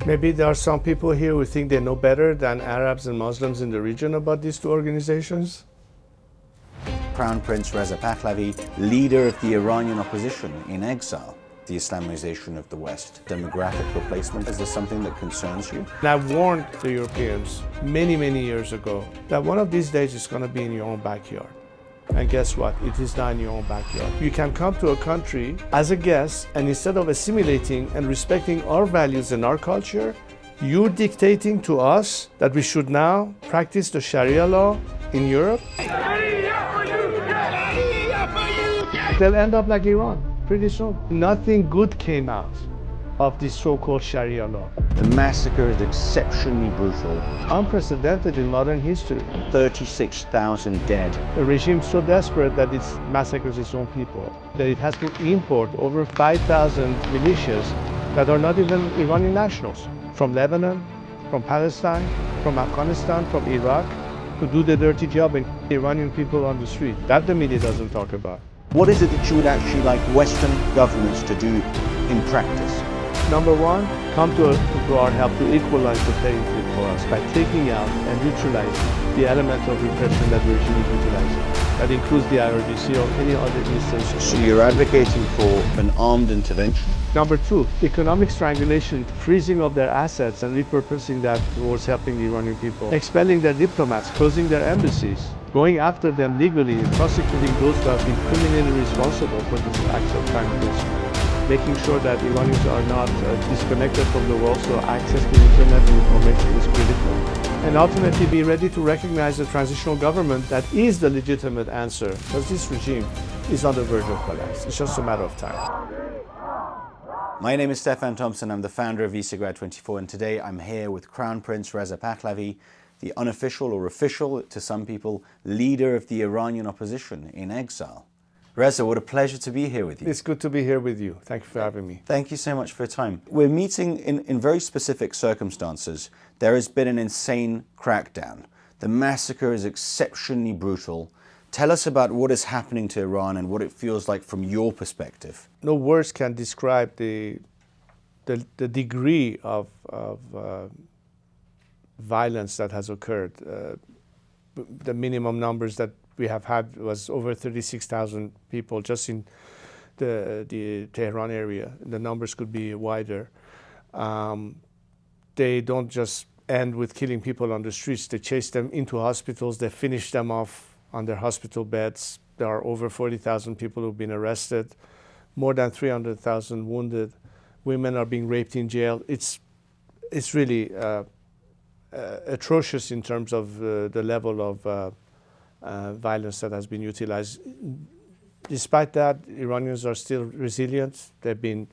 Maybe there are some people here who think they know better than Arabs and Muslims in the region about these two organizations. Crown Prince Reza Pahlavi, leader of the Iranian opposition in exile. The Islamization of the West, demographic replacement, is this something that concerns you? And I warned the Europeans many years ago that one of these days it's going to be in your own backyard. And guess what? It is not in your own backyard. You can come to a country as a guest, and instead of assimilating and respecting our values and our culture, you're dictating to us that we should now practice the Sharia law in Europe. They'll end up like Iran pretty soon. Nothing good came out of this so-called Sharia law. The massacre is exceptionally brutal. Unprecedented in modern history. 36,000 dead. A regime so desperate that it massacres its own people, that it has to import over 5,000 militias that are not even Iranian nationals, from Lebanon, from Palestine, from Afghanistan, from Iraq, to do the dirty job and Iranian people on the street. That the media doesn't talk about. What is it that you would actually like Western governments to do in practice? Number one, come to our help to equalize the playing field for us by taking out and neutralizing the element of repression that the regime is utilizing. That includes the IRGC or any other instance. So you're advocating for an armed intervention? Number two, economic strangulation, freezing of their assets and repurposing that towards helping the Iranian people. Expelling their diplomats, closing their embassies, going after them legally, and prosecuting those who have been criminally responsible for these acts of crime against humanity. Making sure that Iranians are not disconnected from the world, so access to internet and information is critical. And ultimately be ready to recognize the transitional government that is the legitimate answer, because this regime is on the verge of collapse. It's just a matter of time. My name is Stefan Tompson. I'm the founder of Visegrad24, and today I'm here with Crown Prince Reza Pahlavi, the unofficial or official to some people, leader of the Iranian opposition in exile. Reza, what a pleasure to be here with you. It's good to be here with you. Thank you for having me. Thank you so much for your time. We're meeting in very specific circumstances. There has been an insane crackdown. The massacre is exceptionally brutal. Tell us about what is happening to Iran and what it feels like from your perspective. No words can describe the degree of violence that has occurred. The minimum numbers that we have had was over 36,000 people just in the Tehran area. The numbers could be wider. They don't just end with killing people on the streets. They chase them into hospitals. They finish them off on their hospital beds. There are over 40,000 people who've been arrested, more than 300,000 wounded. Women are being raped in jail. It's really atrocious in terms of the level of violence that has been utilized. Despite that, Iranians are still resilient. They've been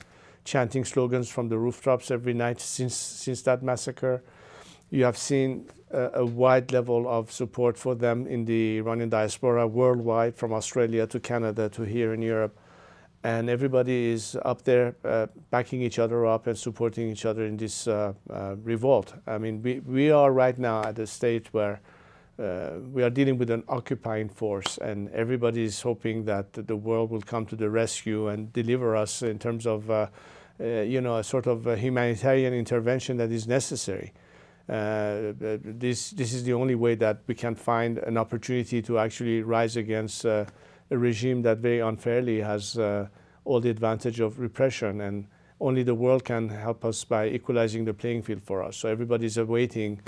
chanting slogans from the rooftops every night since that massacre. You have seen a wide level of support for them in the Iranian diaspora worldwide, from Australia to Canada to here in Europe. And everybody is up there backing each other up and supporting each other in this revolt. I mean, we are right now at a state where we are dealing with an occupying force, and everybody is hoping that the world will come to the rescue and deliver us in terms of, a sort of a humanitarian intervention that is necessary. This is the only way that we can find an opportunity to actually rise against a regime that very unfairly has all the advantage of repression, and only the world can help us by equalizing the playing field for us. So everybody's awaiting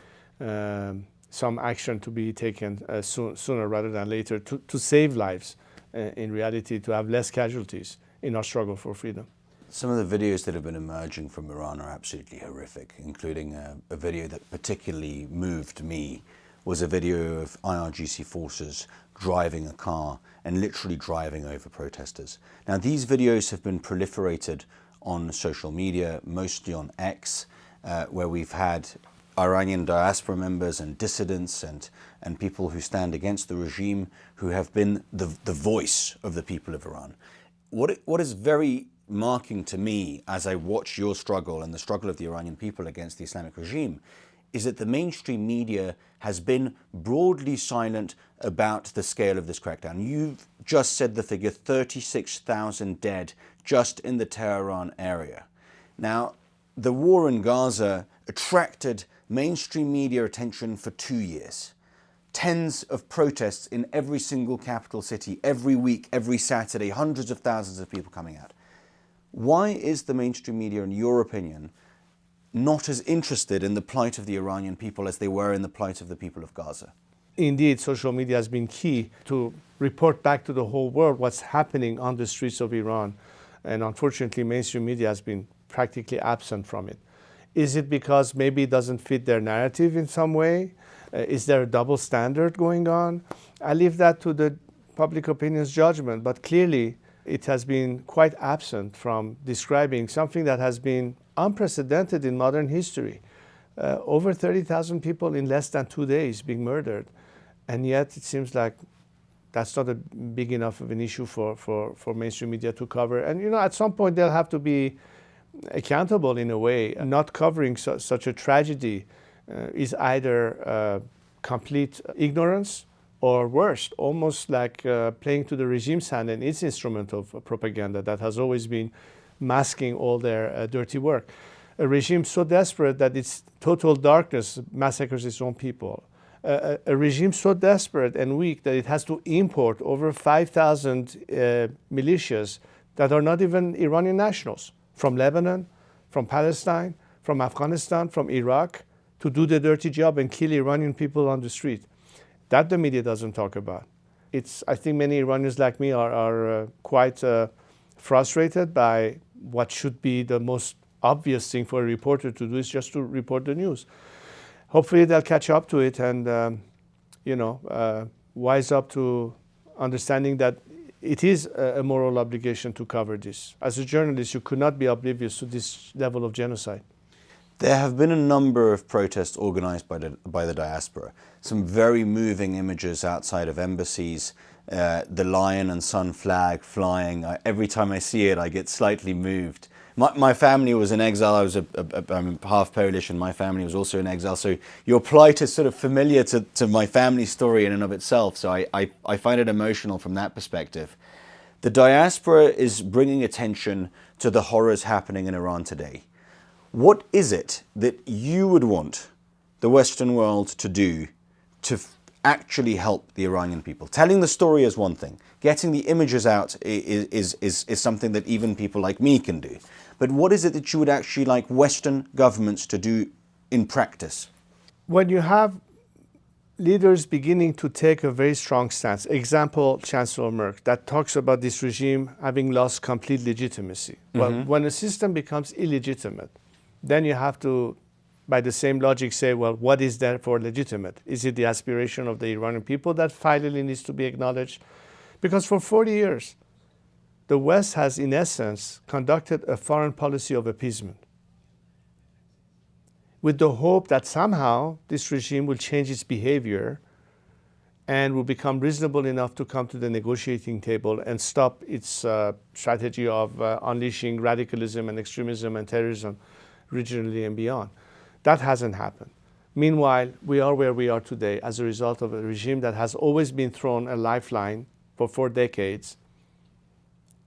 some action to be taken sooner rather than later to save lives, in reality, to have less casualties in our struggle for freedom. Some of the videos that have been emerging from Iran are absolutely horrific, including a video that particularly moved me was a video of IRGC forces driving a car and literally driving over protesters. Now, these videos have been proliferated on social media, mostly on X, where we've had Iranian diaspora members and dissidents and people who stand against the regime who have been the voice of the people of Iran. What is very marking to me as I watch your struggle and the struggle of the Iranian people against the Islamic regime is that the mainstream media has been broadly silent about the scale of this crackdown. You've just said the figure 36,000 dead just in the Tehran area. Now, the war in Gaza attracted mainstream media attention for 2 years. Tens of protests in every single capital city, every week, every Saturday, hundreds of thousands of people coming out. Why is the mainstream media, in your opinion, not as interested in the plight of the Iranian people as they were in the plight of the people of Gaza? Indeed, social media has been key to report back to the whole world what's happening on the streets of Iran. And unfortunately, mainstream media has been practically absent from it. Is it because maybe it doesn't fit their narrative in some way? Is there a double standard going on? I leave that to the public opinion's judgment, but clearly it has been quite absent from describing something that has been unprecedented in modern history. Over 30,000 people in less than 2 days being murdered. And yet it seems like that's not a big enough of an issue for mainstream media to cover. And, at some point they'll have to be accountable in a way. Not covering such a tragedy is either complete ignorance or worse, almost like playing to the regime's hand and its instrument of propaganda that has always been masking all their dirty work. A regime so desperate that its total darkness massacres its own people. A regime so desperate and weak that it has to import over 5,000 militias that are not even Iranian nationals, from Lebanon, from Palestine, from Afghanistan, from Iraq, to do the dirty job and kill Iranian people on the street. That the media doesn't talk about. I think many Iranians like me are quite frustrated by what should be the most obvious thing for a reporter to do, is just to report the news. Hopefully they'll catch up to it and, wise up to understanding that it is a moral obligation to cover this. As a journalist, you could not be oblivious to this level of genocide. There have been a number of protests organized by the diaspora. Some very moving images outside of embassies, the lion and sun flag flying. Every time I see it, I get slightly moved. My family was in exile. I'm half Polish, and my family was also in exile. So your plight is sort of familiar to my family story in and of itself. So I find it emotional from that perspective. The diaspora is bringing attention to the horrors happening in Iran today. What is it that you would want the Western world to do to actually help the Iranian people? Telling the story is one thing. Getting the images out is something that even people like me can do. But what is it that you would actually like Western governments to do in practice? When you have leaders beginning to take a very strong stance, example, Chancellor Merkel, that talks about this regime having lost complete legitimacy. Well, when a system becomes illegitimate, then you have to, by the same logic, say, well, what is therefore legitimate? Is it the aspiration of the Iranian people that finally needs to be acknowledged? Because for 40 years, the West has, in essence, conducted a foreign policy of appeasement, with the hope that somehow this regime will change its behavior and will become reasonable enough to come to the negotiating table and stop its strategy of unleashing radicalism and extremism and terrorism regionally and beyond. That hasn't happened. Meanwhile, we are where we are today as a result of a regime that has always been thrown a lifeline for 4 decades,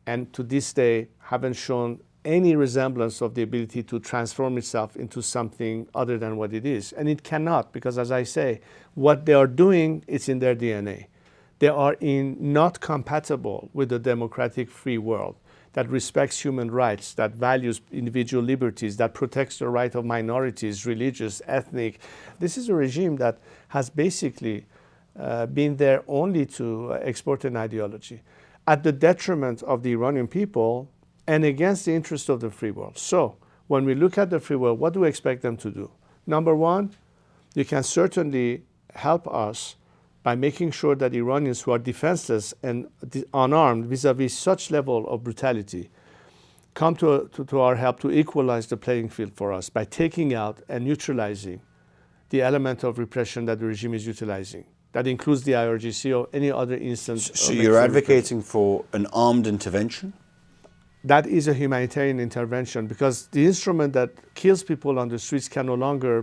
and to this day haven't shown any resemblance of the ability to transform itself into something other than what it is. And it cannot, because as I say, what they are doing is in their DNA. They are not compatible with the democratic free world that respects human rights, that values individual liberties, that protects the right of minorities, religious, ethnic. This is a regime that has basically been there only to export an ideology at the detriment of the Iranian people and against the interest of the free world. So when we look at the free world, what do we expect them to do? Number one, you can certainly help us by making sure that Iranians who are defenseless and unarmed vis-a-vis such level of brutality come to our help to equalize the playing field for us by taking out and neutralizing the element of repression that the regime is utilizing. That includes the IRGC or any other instance. So you're advocating for an armed intervention? That is a humanitarian intervention, because the instrument that kills people on the streets can no longer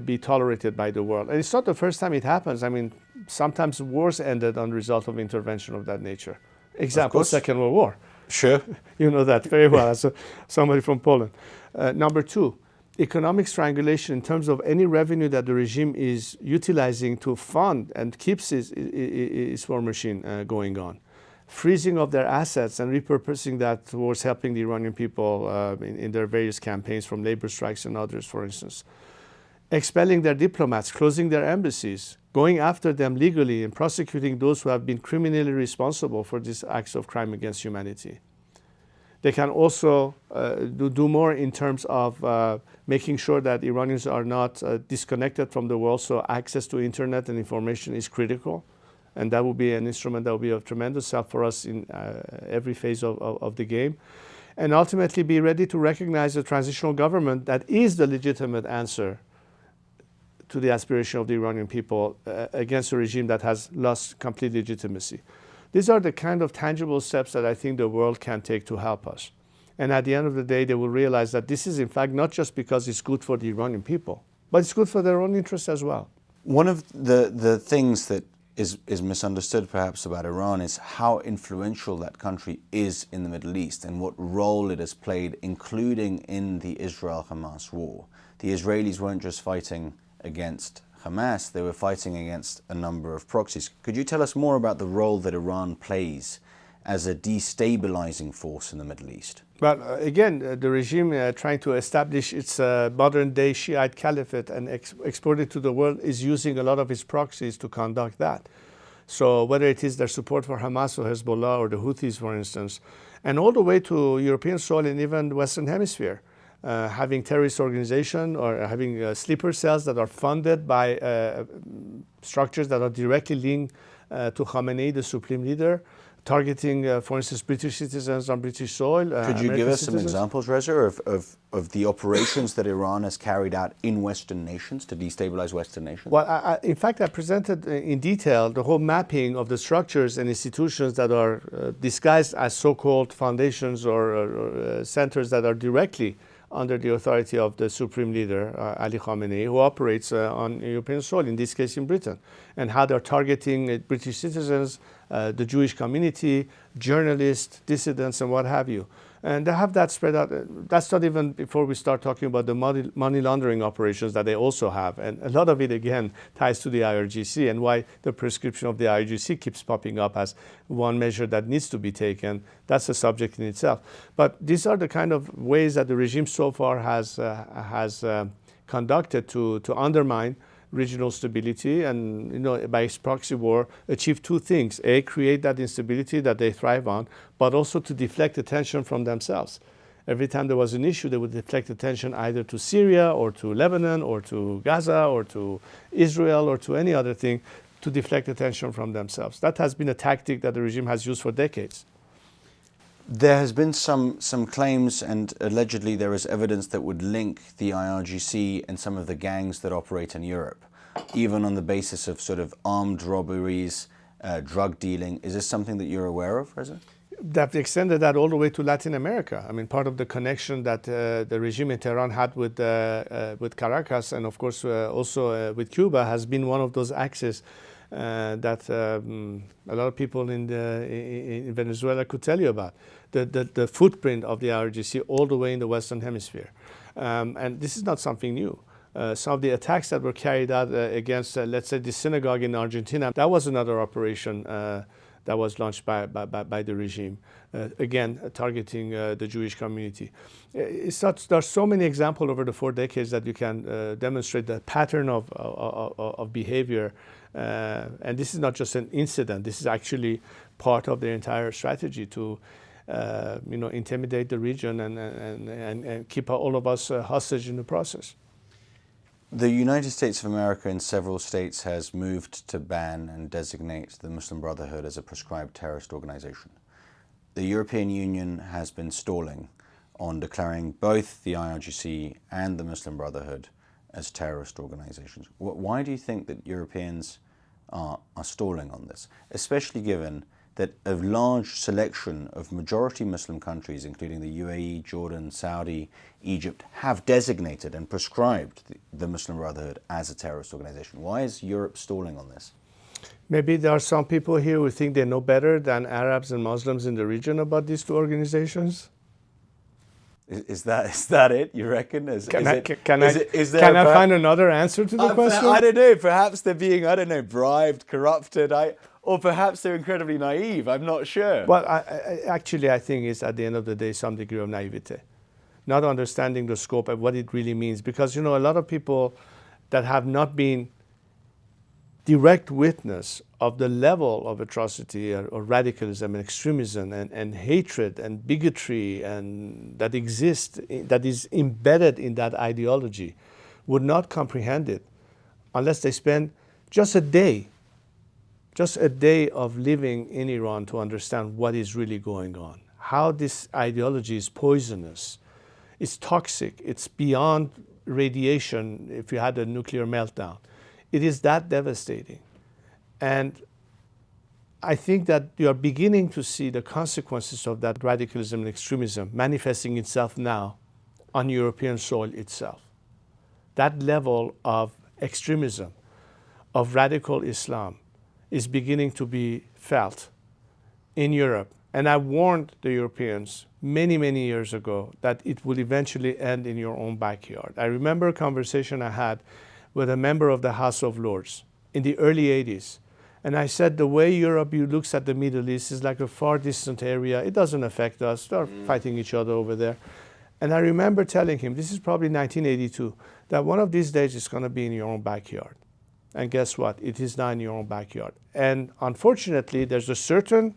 be tolerated by the world. And it's not the first time it happens. I mean, sometimes wars ended on the result of intervention of that nature. Example, Second World War. Sure. You know that very well as somebody from Poland. Number two, economic strangulation in terms of any revenue that the regime is utilizing to fund and keeps its war machine going on. Freezing of their assets and repurposing that towards helping the Iranian people in their various campaigns, from labor strikes and others, for instance. Expelling their diplomats, closing their embassies, going after them legally and prosecuting those who have been criminally responsible for these acts of crime against humanity. They can also do more in terms of making sure that Iranians are not disconnected from the world, so access to internet and information is critical. And that will be an instrument that will be of tremendous help for us in every phase of the game. And ultimately be ready to recognize a transitional government that is the legitimate answer to the aspiration of the Iranian people against a regime that has lost complete legitimacy. These are the kind of tangible steps that I think the world can take to help us. And at the end of the day, they will realize that this is in fact not just because it's good for the Iranian people, but it's good for their own interests as well. One of the things that is misunderstood perhaps about Iran is how influential that country is in the Middle East and what role it has played, including in the Israel-Hamas war. The Israelis weren't just fighting against Hamas, they were fighting against a number of proxies. Could you tell us more about the role that Iran plays as a destabilizing force in the Middle East? Well, again, the regime trying to establish its modern-day Shiite caliphate and export it to the world is using a lot of its proxies to conduct that. So whether it is their support for Hamas or Hezbollah or the Houthis, for instance, and all the way to European soil and even the Western Hemisphere, having terrorist organization or having sleeper cells that are funded by structures that are directly linked to Khamenei, the supreme leader, targeting, for instance, British citizens on British soil. Could you give us some examples, Reza, of the operations that Iran has carried out in Western nations to destabilize Western nations? Well, in fact, I presented in detail the whole mapping of the structures and institutions that are disguised as so-called foundations or centers that are directly under the authority of the supreme leader, Ali Khamenei, who operates on European soil, in this case in Britain, and how they're targeting British citizens, the Jewish community, journalists, dissidents, and what have you. And they have that spread out. That's not even before we start talking about the money laundering operations that they also have. And a lot of it, again, ties to the IRGC and why the prescription of the IRGC keeps popping up as one measure that needs to be taken. That's a subject in itself. But these are the kind of ways that the regime so far has conducted to undermine regional stability and, by its proxy war, achieve two things. A, create that instability that they thrive on, but also to deflect attention from themselves. Every time there was an issue, they would deflect attention either to Syria or to Lebanon or to Gaza or to Israel or to any other thing, to deflect attention from themselves. That has been a tactic that the regime has used for decades. There has been some claims, and allegedly there is evidence that would link the IRGC and some of the gangs that operate in Europe, even on the basis of sort of armed robberies, drug dealing. Is this something that you're aware of, Reza? They've extended that all the way to Latin America. I mean, part of the connection that the regime in Tehran had with Caracas and, of course, also with Cuba has been one of those axes that a lot of people in Venezuela could tell you about. The footprint of the IRGC all the way in the Western Hemisphere. And this is not something new. Some of the attacks that were carried out against, let's say, the synagogue in Argentina, that was another operation that was launched by the regime, again, targeting the Jewish community. There are so many examples over the 4 decades that you can demonstrate the pattern of behavior. And this is not just an incident. This is actually part of their entire strategy to intimidate the region and keep all of us hostage in the process. The United States of America in several states has moved to ban and designate the Muslim Brotherhood as a proscribed terrorist organization. The European Union has been stalling on declaring both the IRGC and the Muslim Brotherhood as terrorist organizations. Why do you think that Europeans are stalling on this, especially given that a large selection of majority Muslim countries, including the UAE, Jordan, Saudi, Egypt, have designated and prescribed the Muslim Brotherhood as a terrorist organization? Why is Europe stalling on this? Maybe there are some people here who think they know better than Arabs and Muslims in the region about these two organizations. Is that it, you reckon? Can I find another answer to the question? I don't know. Perhaps they're being, I don't know, bribed, corrupted, or perhaps they're incredibly naive. I'm not sure. Well, actually, I think it's at the end of the day some degree of naivety, not understanding the scope of what it really means. Because, you know, a lot of people that have not been direct witness of the level of atrocity or radicalism and extremism and hatred and bigotry and that exists, that is embedded in that ideology, would not comprehend it unless they spend just a day of living in Iran to understand what is really going on, how this ideology is poisonous, it's toxic, it's beyond radiation if you had a nuclear meltdown. It is that devastating. And I think that you are beginning to see the consequences of that radicalism and extremism manifesting itself now on European soil itself. That level of extremism, of radical Islam, is beginning to be felt in Europe. And I warned the Europeans many, many years ago that it will eventually end in your own backyard. I remember a conversation I had with a member of the House of Lords in the early 80s. And I said, the way Europe looks at the Middle East is like a far distant area. It doesn't affect us. They're fighting each other over there. And I remember telling him, this is probably 1982, that one of these days it's going to be in your own backyard. And guess what? It is now in your own backyard. And unfortunately, there's a certain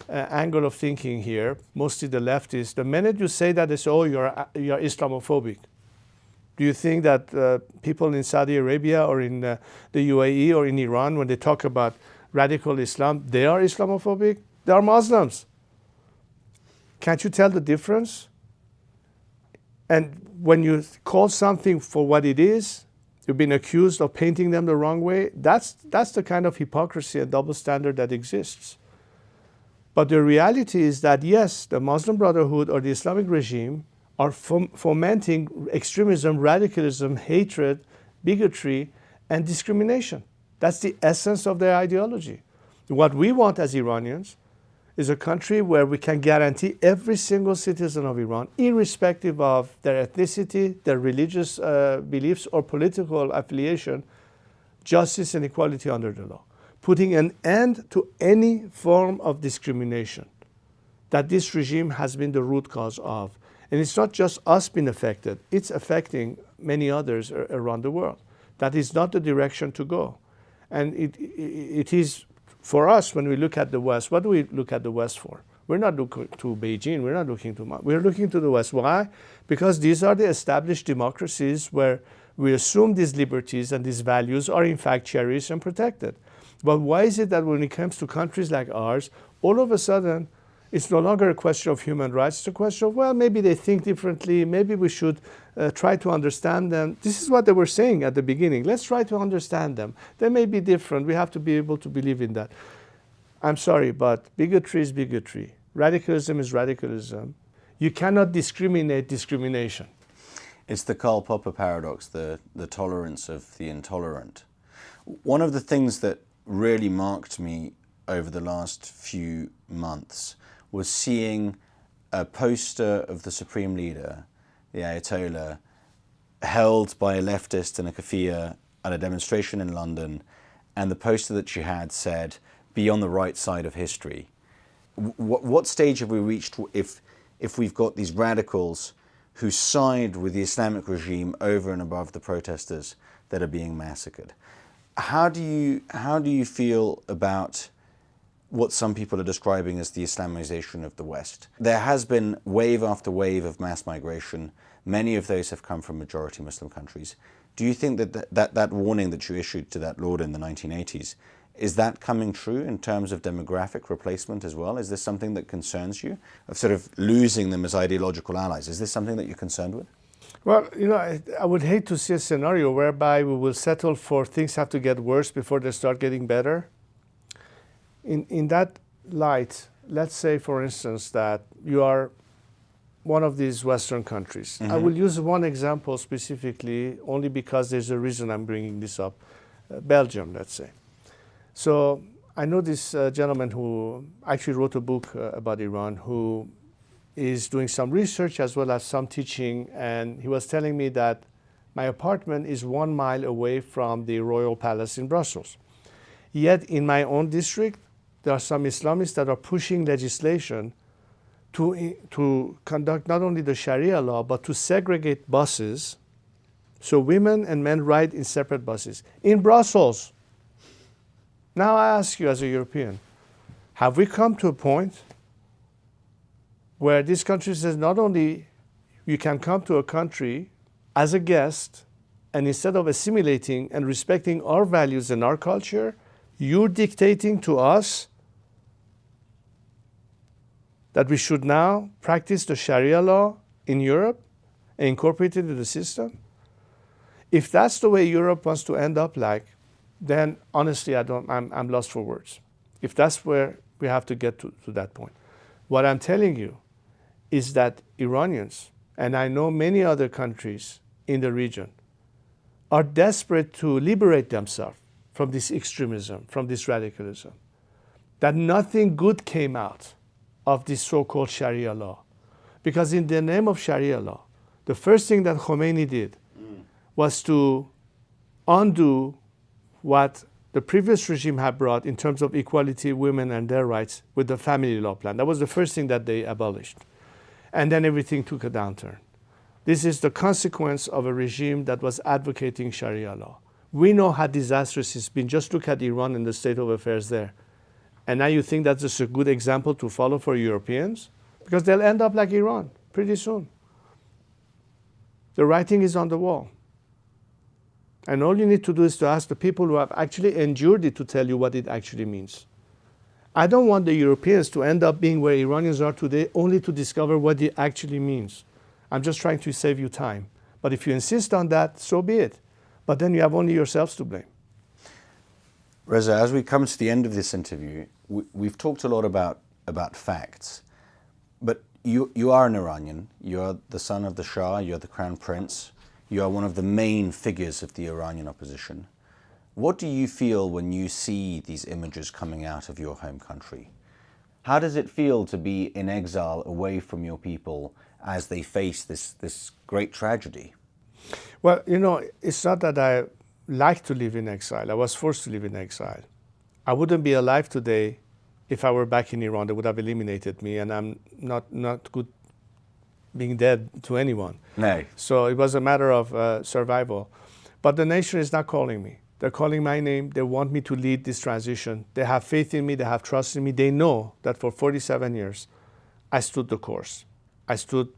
angle of thinking here, mostly the leftists. The minute you say that, they say, oh, you're Islamophobic. Do you think that people in Saudi Arabia or in the UAE or in Iran, when they talk about radical Islam, they are Islamophobic? They are Muslims. Can't you tell the difference? And when you call something for what it is, you've been accused of painting them the wrong way. That's the kind of hypocrisy and double standard that exists. But the reality is that, yes, the Muslim Brotherhood or the Islamic regime are fomenting extremism, radicalism, hatred, bigotry, and discrimination. That's the essence of their ideology. What we want as Iranians is a country where we can guarantee every single citizen of Iran, irrespective of their ethnicity, their religious beliefs, or political affiliation, justice and equality under the law, putting an end to any form of discrimination that this regime has been the root cause of. And it's not just us being affected, it's affecting many others around the world. That is not the direction to go. And it is, for us, when we look at the West, what do we look at the West for? We're not looking to Beijing, we're not looking to Moscow. We're looking to the West. Why? Because these are the established democracies where we assume these liberties and these values are in fact cherished and protected. But why is it that when it comes to countries like ours, all of a sudden, it's no longer a question of human rights. It's a question of, well, maybe they think differently. Maybe we should try to understand them. This is what they were saying at the beginning. Let's try to understand them. They may be different. We have to be able to believe in that. I'm sorry, but bigotry is bigotry. Radicalism is radicalism. You cannot discriminate discrimination. It's the Karl Popper paradox, the tolerance of the intolerant. One of the things that really marked me over the last few months was seeing a poster of the Supreme Leader, the Ayatollah, held by a leftist in a keffiyeh at a demonstration in London, and the poster that she had said, "Be on the right side of history." What stage have we reached if we've got these radicals who side with the Islamic regime over and above the protesters that are being massacred? How do you feel about what some people are describing as the Islamization of the West? There has been wave after wave of mass migration. Many of those have come from majority Muslim countries. Do you think that warning that you issued to that lord in the 1980s, is that coming true in terms of demographic replacement as well? Is this something that concerns you, of sort of losing them as ideological allies? Is this something that you're concerned with? Well, you know, I would hate to see a scenario whereby we will settle for things have to get worse before they start getting better. In that light, let's say, for instance, that you are one of these Western countries. Mm-hmm. I will use one example specifically only because there's a reason I'm bringing this up. Belgium, let's say. So I know this gentleman who actually wrote a book about Iran, who is doing some research as well as some teaching, and he was telling me that my apartment is 1 mile away from the Royal Palace in Brussels. Yet in my own district, there are some Islamists that are pushing legislation to conduct not only the Sharia law, but to segregate buses so women and men ride in separate buses. In Brussels. Now I ask you as a European, have we come to a point where this country says not only you can come to a country as a guest, and instead of assimilating and respecting our values and our culture, you're dictating to us that we should now practice the Sharia law in Europe and incorporate it into the system? If that's the way Europe wants to end up like, then honestly, I'm lost for words. If that's where we have to get to that point. What I'm telling you is that Iranians, and I know many other countries in the region, are desperate to liberate themselves from this extremism, from this radicalism. That nothing good came out of this so-called Sharia law. Because in the name of Sharia law, the first thing that Khomeini did was to undo what the previous regime had brought in terms of equality, women and their rights with the family law plan. That was the first thing that they abolished. And then everything took a downturn. This is the consequence of a regime that was advocating Sharia law. We know how disastrous it's been. Just look at Iran and the state of affairs there. And now you think that's just a good example to follow for Europeans? Because they'll end up like Iran pretty soon. The writing is on the wall. And all you need to do is to ask the people who have actually endured it to tell you what it actually means. I don't want the Europeans to end up being where Iranians are today only to discover what it actually means. I'm just trying to save you time. But if you insist on that, so be it. But then you have only yourselves to blame. Reza, as we come to the end of this interview, we've talked a lot about facts. But you are an Iranian. You are the son of the Shah. You're the Crown Prince. You are one of the main figures of the Iranian opposition. What do you feel when you see these images coming out of your home country? How does it feel to be in exile away from your people as they face this great tragedy? Well, you know, it's not that I like to live in exile. I was forced to live in exile. I wouldn't be alive today if I were back in Iran. They would have eliminated me, and I'm not good being dead to anyone. No. So it was a matter of survival. But the nation is not calling me. They're calling my name. They want me to lead this transition. They have faith in me. They have trust in me. They know that for 47 years, I stood the course. I stood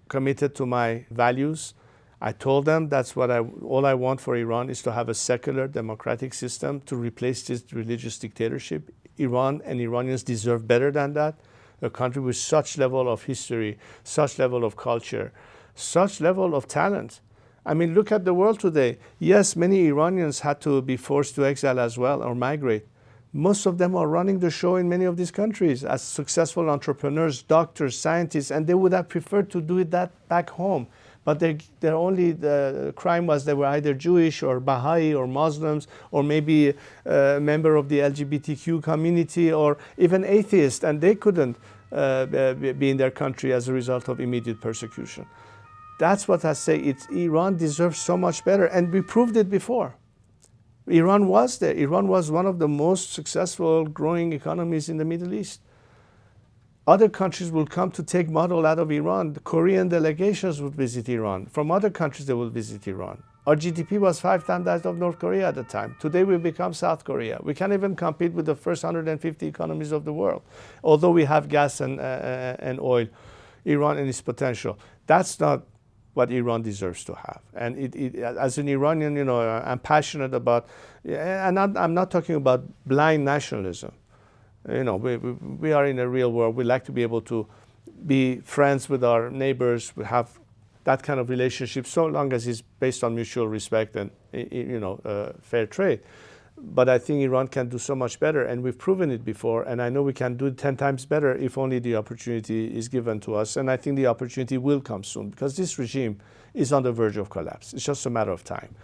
committed to my values. I told them that's what all I want for Iran is to have a secular democratic system to replace this religious dictatorship. Iran and Iranians deserve better than that. A country with such level of history, such level of culture, such level of talent. I mean, look at the world today. Yes, many Iranians had to be forced to exile as well or migrate. Most of them are running the show in many of these countries as successful entrepreneurs, doctors, scientists, and they would have preferred to do that back home. But their only the crime was they were either Jewish or Baha'i or Muslims or maybe a member of the LGBTQ community or even atheist, and they couldn't be in their country as a result of immediate persecution. That's what I say. Iran deserves so much better, and we proved it before. Iran was there. Iran was one of the most successful growing economies in the Middle East. Other countries will come to take model out of Iran. The Korean delegations would visit Iran. From other countries, they will visit Iran. Our GDP was 5 times that of North Korea at the time. Today, we've become South Korea. We can't even compete with the first 150 economies of the world, although we have gas and oil, Iran and its potential. That's not what Iran deserves to have. And as an Iranian, you know, I'm passionate about, and I'm not talking about blind nationalism. You know, we are in a real world. We like to be able to be friends with our neighbors. We have that kind of relationship so long as it's based on mutual respect and, you know, fair trade. But I think Iran can do so much better, and we've proven it before, and I know we can do it 10 times better if only the opportunity is given to us, and I think the opportunity will come soon because this regime is on the verge of collapse. It's just a matter of time.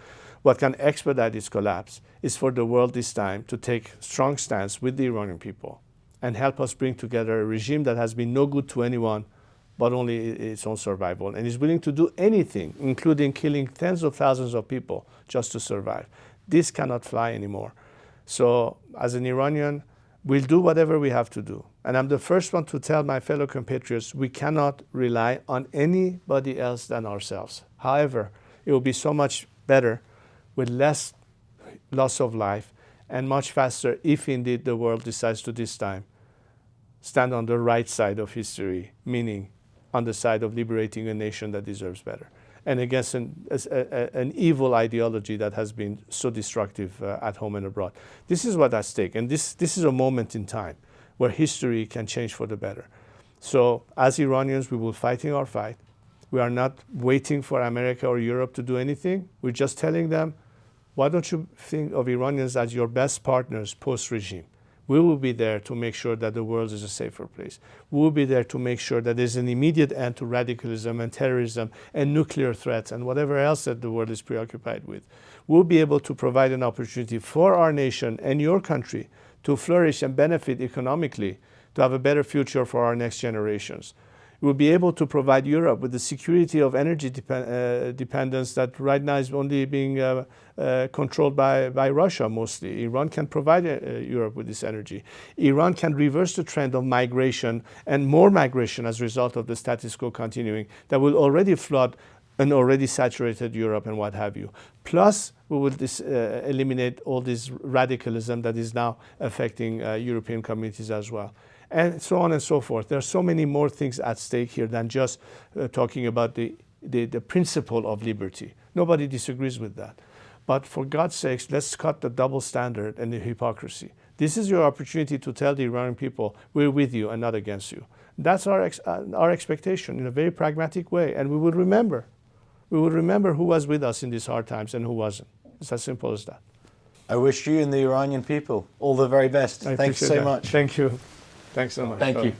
What can expedite its collapse is for the world this time to take strong stance with the Iranian people and help us bring together a regime that has been no good to anyone but only its own survival, and is willing to do anything, including killing tens of thousands of people just to survive. This cannot fly anymore. So as an Iranian, we'll do whatever we have to do. And I'm the first one to tell my fellow compatriots, we cannot rely on anybody else than ourselves. However, it will be so much better with less loss of life and much faster if indeed the world decides to this time stand on the right side of history, meaning on the side of liberating a nation that deserves better, and against an evil ideology that has been so destructive at home and abroad. This is what's at stake, and this is a moment in time where history can change for the better. So as Iranians, we will fighting our fight. We are not waiting for America or Europe to do anything. We're just telling them, why don't you think of Iranians as your best partners post-regime? We will be there to make sure that the world is a safer place. We will be there to make sure that there's an immediate end to radicalism and terrorism and nuclear threats and whatever else that the world is preoccupied with. We'll be able to provide an opportunity for our nation and your country to flourish and benefit economically, to have a better future for our next generations. We'll be able to provide Europe with the security of energy dependence that right now is only being controlled by Russia mostly. Iran can provide Europe with this energy. Iran can reverse the trend of migration and more migration as a result of the status quo continuing that will already flood an already saturated Europe and what have you. Plus, we will eliminate all this radicalism that is now affecting European communities as well. And so on and so forth. There are so many more things at stake here than just talking about the principle of liberty. Nobody disagrees with that. But for God's sakes, let's cut the double standard and the hypocrisy. This is your opportunity to tell the Iranian people, we're with you and not against you. That's our expectation in a very pragmatic way. And we will remember. We will remember who was with us in these hard times and who wasn't. It's as simple as that. I wish you and the Iranian people all the very best. Thanks so much. Thank you. Thanks so much. Thank you.